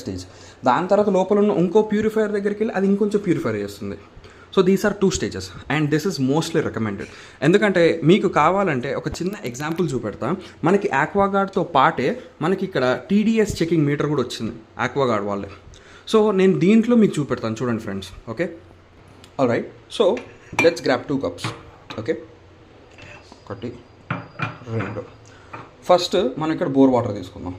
Stage. దాని తర్వాత లోపల ఉన్న ఇంకో ప్యూరిఫైయర్ దగ్గరికి వెళ్ళి అది ఇంకొంచెం ప్యూరిఫై చేస్తుంది. So these are 2 stages and this is mostly recommended. ఎందుకంటే మీకు కావాలంటే ఒక చిన్న ఎగ్జాంపుల్ చూపెడతా. మనకి ఆక్వాగార్డ్తో పాటే మనకి ఇక్కడ టీడీఎస్ చెకింగ్ మీటర్ కూడా వచ్చింది ఆక్వాగార్డ్ వాళ్ళే. సో నేను దీంట్లో మీకు చూపెడతాను చూడండి friends. Okay, all right. So let's grab 2 cups. Okay, 1 2. First మనం ఇక్కడ బోర్ వాటర్ తీసుకుందాం.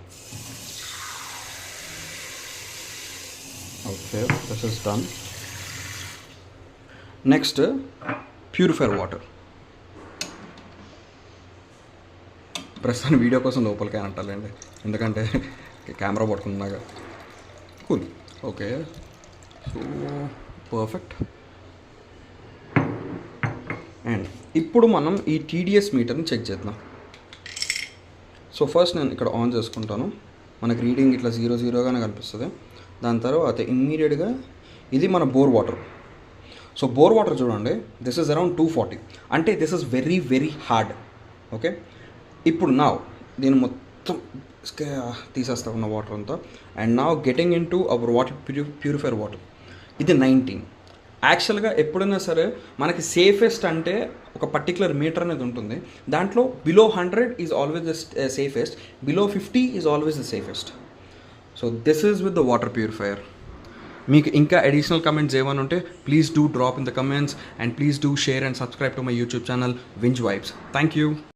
Okay, this is done. Next purifier water. ప్రస్తుతానికి వీడియో కోసం లోపలికి అంటాలండి, ఎందుకంటే కెమెరా పట్టుకున్నాగా. Cool. Okay, so perfect. And ఇప్పుడు మనం ఈ టీడీఎస్ మీటర్ని చెక్ చేద్దాం. సో ఫస్ట్ నేను ఇక్కడ ఆన్ చేసుకుంటాను. మనకి రీడింగ్ ఇట్లా 0 కనిపిస్తుంది. దాని తర్వాత ఇమ్మీడియట్గా ఇది మన bore water. So bore water చూడండి, దిస్ ఇస్ అరౌండ్ 240, అంటే this is very very hard. Okay, ఇప్పుడు నా దీన్ని మొత్తం తీసేస్తా ఉన్న వాటర్ అంతా. అండ్ నా getting in to our water purifier water. ఇది 19. యాక్చువల్గా ఎప్పుడైనా సరే మనకి సేఫెస్ట్ అంటే ఒక పర్టికులర్ మీటర్ అనేది ఉంటుంది. దాంట్లో below 100 is always the safest, below 50 is always the safest. So this is with the water purifier. మీకు ఇంకా అడిషనల్ కమెంట్స్ ఏమైనా ఉంటే please do drop in the comments and please do share and subscribe to my YouTube channel Vinj Vibes. Thank you.